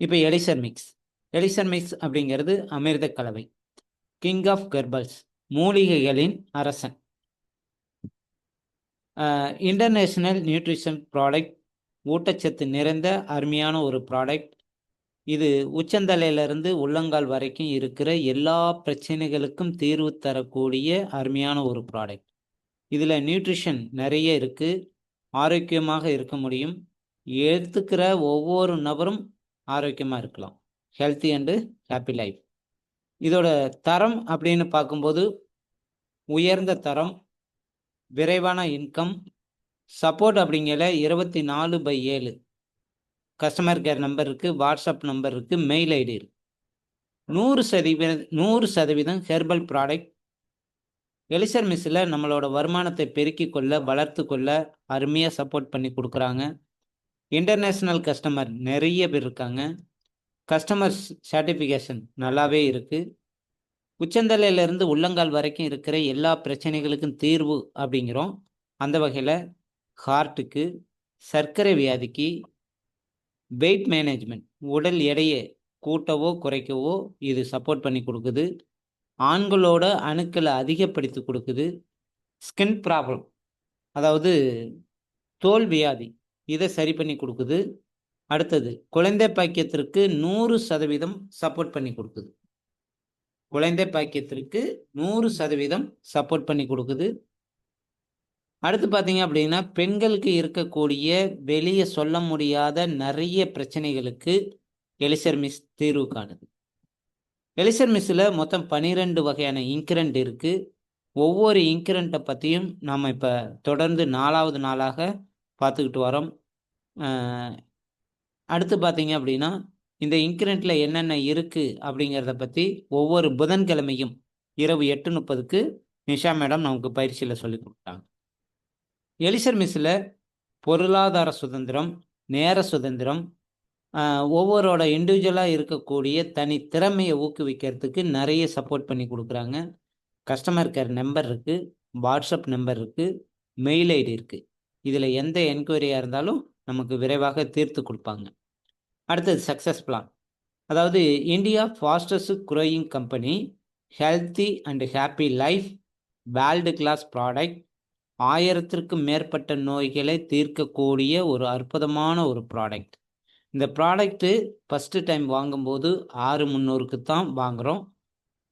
இப்போ elixir mix. Elixir mix அப்படிங்கிறது அமிர்த கலவை. கிங் ஆஃப் கெர்பல்ஸ், மூலிகைகளின் அரசன். இன்டர்நேஷ்னல் நியூட்ரிஷன் ப்ராடக்ட், ஊட்டச்சத்து நிறைந்த அருமையான ஒரு ப்ராடக்ட். இது உச்சந்தலையிலிருந்து உள்ளங்கால் வரைக்கும் இருக்கிற எல்லா பிரச்சனைகளுக்கும் தீர்வு தரக்கூடிய அருமையான ஒரு ப்ராடக்ட். இதில் நியூட்ரிஷன் நிறைய இருக்குது. ஆரோக்கியமாக இருக்க முடியும். எடுத்துக்கிற ஒவ்வொரு நபரும் ஆரோக்கியமாக இருக்கலாம். Healthy and happy life. இதோட தரம் அப்படின்னு பார்க்கும்போது உயர்ந்த தரம், விரைவான இன்கம், சப்போர்ட் அப்படிங்கிற 24/7 கஸ்டமர் கேர் நம்பர் இருக்குது, வாட்ஸ்அப் நம்பர் இருக்குது, மெயில் ஐடி இருக்குது. 100% ஹெர்பல் ப்ராடக்ட். எலிசர் மிஸ்ஸில் நம்மளோட வருமானத்தை பெருக்கிக் கொள்ள, வளர்த்து கொள்ள அருமையாக சப்போர்ட் பண்ணி கொடுக்குறாங்க. இன்டர்நேஷ்னல் கஸ்டமர் நிறைய பேர் இருக்காங்க. கஸ்டமர் சர்டிஃபிகேஷன் நல்லாவே இருக்குது. உச்சந்தலையிலிருந்து உள்ளங்கால் வரைக்கும் இருக்கிற எல்லா பிரச்சனைகளுக்கும் தீர்வு அப்படிங்கிறோம். அந்த வகையில் ஹார்ட்டுக்கு, சர்க்கரை வியாதிக்கு, வெயிட் மேனேஜ்மெண்ட், உடல் எடையை கூட்டவோ குறைக்கவோ இது சப்போர்ட் பண்ணி கொடுக்குது. ஆண்களோட அணுக்களை அதிகப்படுத்தி கொடுக்குது. ஸ்கின் ப்ராப்ளம், அதாவது தோல் வியாதி, இதை சரி பண்ணி கொடுக்குது. அடுத்தது குழந்தை பாக்கியத்திற்கு 100% சப்போர்ட் பண்ணி கொடுக்குது. குழந்தை பாக்கியத்திற்கு 100% சப்போர்ட் பண்ணி கொடுக்குது. அடுத்து பார்த்தீங்க அப்படின்னா, பெண்களுக்கு இருக்கக்கூடிய வெளியே சொல்ல முடியாத நிறைய பிரச்சனைகளுக்கு எலிசர் மிஸ் தீர்வு காணுது. எலிசர் மிஸ்ஸில் மொத்தம் 12 வகையான இன்கிரண்ட் இருக்குது. ஒவ்வொரு இன்கிரண்ட்டை பற்றியும் நாம் இப்போ தொடர்ந்து 4வது நாளாக பார்த்துக்கிட்டு வரோம். அடுத்து பார்த்தீங்க அப்படின்னா, இந்த இன்கிரண்ட்டில் என்னென்ன இருக்குது அப்படிங்கிறத பற்றி ஒவ்வொரு புதன்கிழமையும் இரவு 8:30க்கு நிஷா மேடம் நமக்கு பயிற்சியில் சொல்லி கொடுத்தாங்க. எலிசர் மிஸ்ஸில் பொருளாதார சுதந்திரம், நேர சுதந்திரம், ஒவ்வொருவரோட இண்டிவிஜுவலாக இருக்கக்கூடிய தனி திறமையை ஊக்குவிக்கிறதுக்கு நிறைய சப்போர்ட் பண்ணி கொடுக்குறாங்க. கஸ்டமர் கேர் நம்பர் இருக்குது, வாட்ஸ்அப் நம்பர் இருக்குது, மெயில் ஐடி இருக்குது. இதில் எந்த என்கொயரியாக இருந்தாலும் நமக்கு விரைவாக தீர்த்து கொடுப்பாங்க. அடுத்தது சக்ஸஸ் பிளான். அதாவது India fastest growing company, healthy and happy life, world class product, 1000க்கும் மேற்பட்ட நோய்களை தீர்க்கக்கூடிய ஒரு அற்புதமான ஒரு ப்ராடக்ட். இந்த ப்ராடக்ட்டு ஃபஸ்ட்டு டைம் வாங்கும்போது 6,300க்கு தான் வாங்குகிறோம்.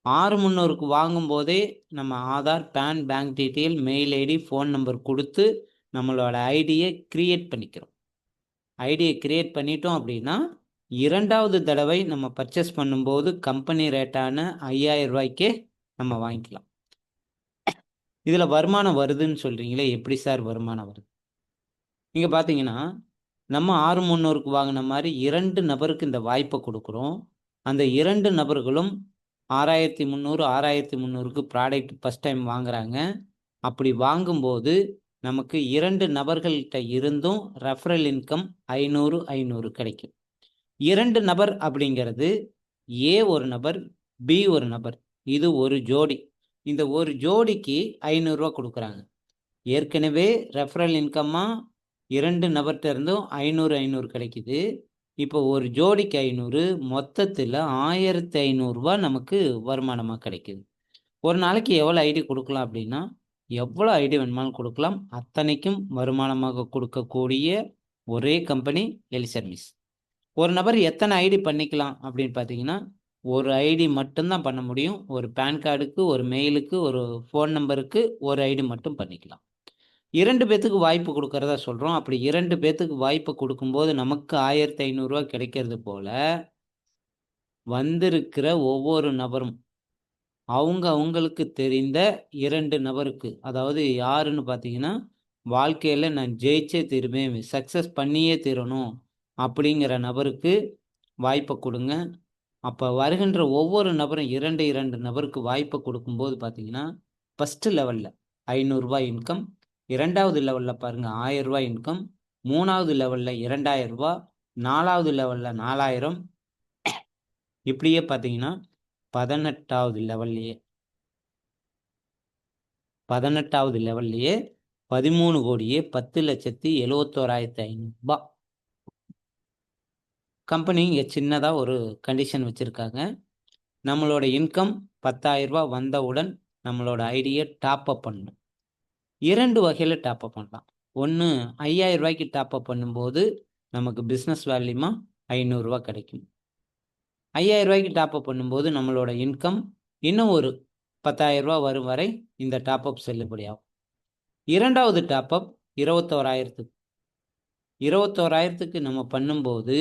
6,300க்கு வாங்கும்போதே நம்ம Aadhaar, PAN, bank detail, mail ID, phone number கொடுத்து நம்மளோட ஐடியை க்ரியேட் பண்ணிக்கிறோம். ஐடியை க்ரியேட் பண்ணிட்டோம் அப்படின்னா 2வது தடவை நம்ம பர்ச்சேஸ் பண்ணும்போது கம்பெனி ரேட்டான 5,000 ரூபாய்க்கே நம்ம வாங்கிக்கலாம். இதில் வருமானம் வருதுன்னு சொல்கிறீங்களே, எப்படி சார் வருமானம் வருது? இங்கே பார்த்தீங்கன்னா, நம்ம 6,300க்கு வாங்கின மாதிரி 2 நபருக்கு இந்த வாய்ப்பை கொடுக்குறோம். அந்த 2 நபர்களும் 6,300 6,300க்கு ப்ராடக்ட் ஃபஸ்ட் டைம் வாங்குகிறாங்க. அப்படி வாங்கும்போது நமக்கு 2 நபர்கள்கிட்ட இருந்தும் ரெஃபரல் இன்கம் 500 கிடைக்கும். 2 நபர் அப்படிங்கிறது ஏ ஒரு நபர், பி ஒரு நபர். இது ஒரு ஜோடி. இந்த ஒரு ஜோடிக்கு 500 ரூபா கொடுக்குறாங்க. ஏற்கனவே ரெஃபரல் இன்கம்மாக 2 நபர்கிட்ட இருந்தும் 500 கிடைக்குது. இப்போ ஒரு ஜோடிக்கு 500, மொத்தத்தில் 1,500 ரூபா நமக்கு வருமானமாக கிடைக்குது. ஒரு நாளைக்கு எவ்வளோ ஐடி கொடுக்கலாம் அப்படின்னா, எவ்வளோ ஐடி வேணுமாலும் கொடுக்கலாம். அத்தனைக்கும் வருமானமாக கொடுக்கக்கூடிய ஒரே கம்பெனி எலிசர் மிஸ். ஒரு நபர் எத்தனை ஐடி பண்ணிக்கலாம் அப்படின்னு பார்த்தீங்கன்னா, ஒரு ஐடி மட்டும்தான் பண்ண முடியும். ஒரு பேன் கார்டுக்கு, ஒரு மெயிலுக்கு, ஒரு ஃபோன் நம்பருக்கு ஒரு ஐடி மட்டும் பண்ணிக்கலாம். 2 பேத்துக்கு வாய்ப்பு கொடுக்கறதா சொல்கிறோம். அப்படி 2 பேத்துக்கு வாய்ப்பு கொடுக்கும்போது நமக்கு 1,500 ரூபா கிடைக்கிறது போல், வந்திருக்கிற ஒவ்வொரு நபரும் அவங்களுக்கு தெரிந்த 2 நபருக்கு, அதாவது யாருன்னு பார்த்தீங்கன்னா, வாழ்க்கையில் நான் ஜெயிச்சே தீருவேன், சக்ஸஸ் பண்ணியே தீரணும் அப்படிங்கிற நபருக்கு வாய்ப்பை கொடுங்க. அப்போ வருகின்ற ஒவ்வொரு நபரும் 2 நபருக்கு வாய்ப்பை கொடுக்கும்போது பார்த்தீங்கன்னா, ஃபஸ்ட்டு லெவலில் 500 ரூபாய் இன்கம், 2வது லெவலில் பாருங்கள் 1,000 ரூபாய் இன்கம், 3வது லெவலில் 2,000 ரூபா, 4வது லெவலில் 4,000, இப்படியே பார்த்தீங்கன்னா 18வது லெவல்லையே 13,10,71,71,500 ரூபா. கம்பெனி இங்கே சின்னதாக ஒரு கண்டிஷன் வச்சுருக்காங்க. நம்மளோட இன்கம் 10,000 ரூபா வந்தவுடன் நம்மளோட ஐடியை டாப் அப் பண்ணணும். 2 வகையில் டாப் அப் பண்ணலாம். ஒன்று 5,000 ரூபாய்க்கு டாப் அப் பண்ணும்போது நமக்கு பிஸ்னஸ் வேல்யூமா 500 ரூபா கிடைக்கும். 5,000 ரூபாய்க்கு டாப் அப் பண்ணும்போது நம்மளோட இன்கம் இன்னும் ஒரு 10,000 ரூபா வரும் வரை இந்த டாப் அப் செல்லுபடியாகும். இரண்டாவது டாப் அப் 21,000க்கு. 21,000க்கு நம்ம பண்ணும்போது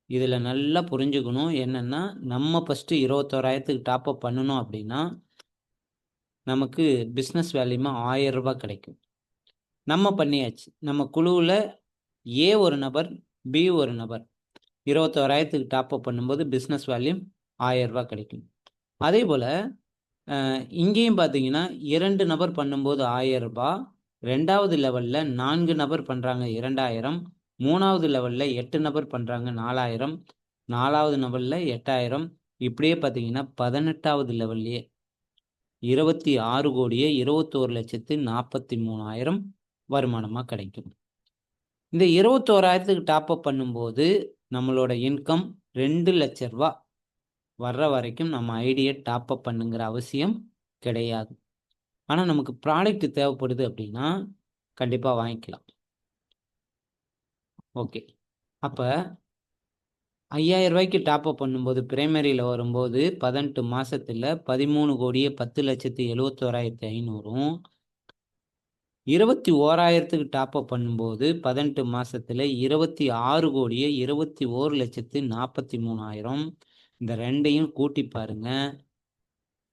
இதில் நல்லா புரிஞ்சுக்கணும் என்னென்னா, நம்ம ஃபஸ்ட்டு 21,000க்கு டாப் அப் பண்ணணும் அப்படின்னா நமக்கு பிஸ்னஸ் வேல்யூமா 1,000 ரூபா கிடைக்கும். நம்ம பண்ணியாச்சு. நம்ம குழுவில் ஏ ஒரு நபர், பி ஒரு நபர் 21,000க்கு டாப் அப் பண்ணும்போது பிஸ்னஸ் வேல்யூம் 1,000 ரூபா கிடைக்கும். அதே போல் இங்கேயும் பார்த்தீங்கன்னா 2 நபர் பண்ணும்போது 1,000 ரூபா, 2வது லெவலில் 4 நபர் பண்ணுறாங்க 2,000, 3வது லெவலில் 8 நபர் பண்ணுறாங்க 4,000, 4வது லெவலில் 8,000, இப்படியே பார்த்தீங்கன்னா 18வது லெவல்லையே 26,21,43,000 வருமானமாக கிடைக்கும். இந்த 21,000க்கு டாப் அப் பண்ணும்போது நம்மளோட இன்கம் 2 லட்ச ரூபா வர்ற வரைக்கும் நம்ம ஐடியை டாப் அப் பண்ணுங்கிற அவசியம் கிடையாது. ஆனால் நமக்கு ப்ராடக்ட் தேவைப்படுது அப்படின்னா கண்டிப்பாக வாங்கிக்கலாம். ஓகே, அப்போ 5,000 ரூபாய்க்கு டாப் அப் பண்ணும்போது பிரைமரியில் வரும்போது 18 மாதத்தில் 13,70,71,500, 21,000க்கு டாப் அப் பண்ணும்போது 18 மாதத்தில் 26,21,43,000. இந்த ரெண்டையும் கூட்டி பாருங்க,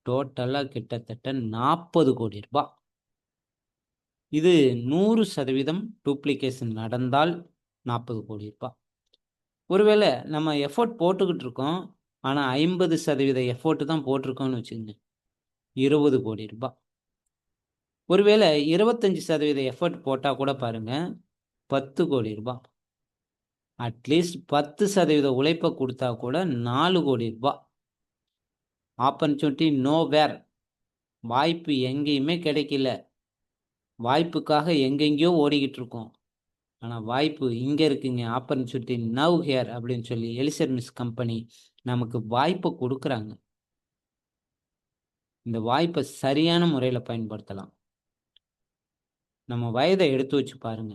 டோட்டலாக கிட்டத்தட்ட 40 கோடி ரூபாய். இது 100% டூப்ளிகேஷன் நடந்தால் 40 கோடி ரூபாய். ஒருவேளை நம்ம எஃபோர்ட் போட்டுக்கிட்டு இருக்கோம், ஆனால் 50% எஃபோர்ட்டு தான் போட்டிருக்கோம்னு வச்சுக்கோங்க, 20 கோடி ரூபாய். ஒருவேளை 25% எஃபர்ட் போட்டால் கூட பாருங்கள் 10 கோடி ரூபாய். அட்லீஸ்ட் 10% உழைப்பை கொடுத்தா கூட 4 கோடி ரூபாய். ஆப்பர்ச்சுனிட்டி நோவேர், வாய்ப்பு எங்கேயுமே கிடைக்கல. வாய்ப்புக்காக எங்கெங்கேயோ ஓடிக்கிட்டு இருக்கோம், ஆனால் வாய்ப்பு இங்கே இருக்குங்க. ஆப்பர்ச்சுனிட்டி நவ் ஹியர் அப்படின்னு சொல்லி எலிசர்மிஸ் கம்பெனி நமக்கு வாய்ப்பை கொடுக்குறாங்க. இந்த வாய்ப்பை சரியான முறையில் பயன்படுத்தலாம். நம்ம வயதை எடுத்து வச்சு பாருங்க,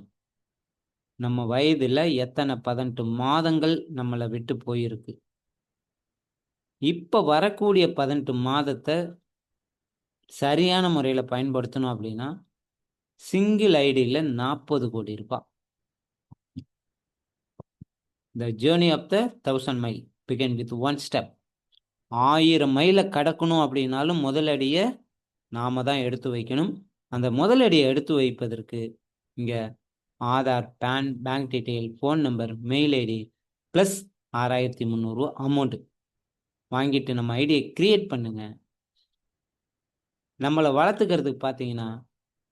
நம்ம வயதில் எத்தனை 18 மாதங்கள் நம்மளை விட்டு போயிருக்கு. இப்போ வரக்கூடிய 18 மாதத்தை சரியான முறையில் பயன்படுத்தணும் அப்படின்னா சிங்கிள் ஐடியில் 40 கோடி ரூபாய். The journey of the 1000 mile begin with 1 step. 1000 மைலை கடக்கணும் அப்படின்னாலும் முதலடியை நாம தான் எடுத்து வைக்கணும். அந்த முதலடியை எடுத்து வைப்பதற்கு இங்கே Aadhaar, PAN, bank detail, phone number, mail ID plus 6,300 ரூபா அமௌண்ட்டு வாங்கிட்டு நம்ம ஐடியை க்ரியேட் பண்ணுங்க. நம்மளை வளர்த்துக்கிறதுக்கு பார்த்தீங்கன்னா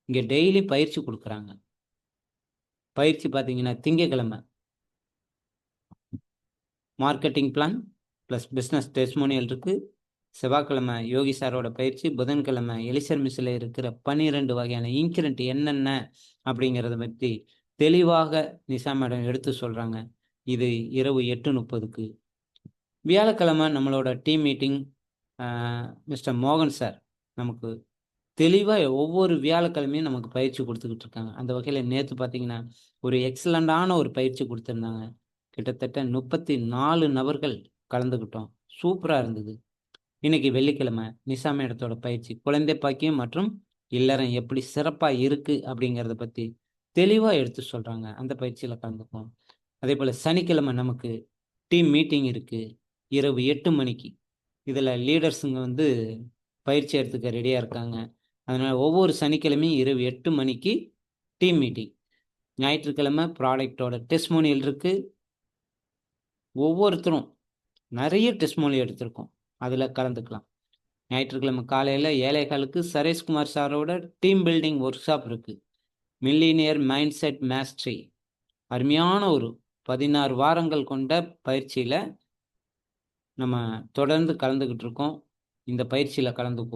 இங்கே டெய்லி பயிற்சி கொடுக்குறாங்க. பயிற்சி பார்த்தீங்கன்னா திங்கக்கிழமை marketing plan plus business testimonial இருக்குது. செவ்வாய்க்கிழமை யோகி சாரோட பயிற்சி, புதன்கிழமை எலிசர்மிஸில் இருக்கிற 12 வகையான இன்கிரண்ட் என்னென்ன அப்படிங்கிறத பற்றி தெளிவாக நிஷா மேடம் எடுத்து சொல்கிறாங்க. இது இரவு 8:30க்கு. வியாழக்கிழமை நம்மளோட டீம் மீட்டிங், மிஸ்டர் மோகன் சார் நமக்கு தெளிவாக ஒவ்வொரு வியாழக்கிழமையும் நமக்கு பயிற்சி கொடுத்துக்கிட்டு இருக்காங்க. அந்த வகையில் நேற்று பார்த்தீங்கன்னா ஒரு எக்ஸலண்டான ஒரு பயிற்சி கொடுத்துருந்தாங்க. கிட்டத்தட்ட 34 நபர்கள் கலந்துக்கிட்டோம். சூப்பராக இருந்தது. இன்னைக்கு வெள்ளிக்கிழமை நிஷா மேடத்தோட பயிற்சி குழந்தை பாக்கியம் மற்றும் இல்லறம் எப்படி சிறப்பாக இருக்குது அப்படிங்கிறத பற்றி தெளிவாக எடுத்து சொல்கிறாங்க. அந்த பயிற்சியில் கலந்துப்போம். அதே போல் சனிக்கிழமை நமக்கு டீம் மீட்டிங் இருக்குது இரவு 8 மணிக்கு. இதில் லீடர்ஸுங்க பயிற்சி எடுத்துக்க ரெடியாக இருக்காங்க. அதனால் ஒவ்வொரு சனிக்கிழமையும் இரவு 8 மணிக்கு டீம் மீட்டிங். ஞாயிற்றுக்கிழமை ப்ராடக்டோட டெஸ்டிமோனியல் இருக்குது. ஒவ்வொருத்தரும் நிறைய டெஸ்டிமோனியல் எடுத்திருக்கோம், அதில் கலந்துக்கலாம். ஞாயிற்றுக்கிழமை காலையில் 7:15க்கு சரேஷ்குமார் சாரோட டீம் பில்டிங் ஒர்க் ஷாப் இருக்குது. மில்லினியர் மைண்ட் செட் மாஸ்ட்ரி, அருமையான ஒரு 16 வாரங்கள் கொண்ட பயிற்சியில் நம்ம தொடர்ந்து கலந்துக்கிட்டு இருக்கோம். இந்த பயிற்சியில் கலந்துக்குவோம்.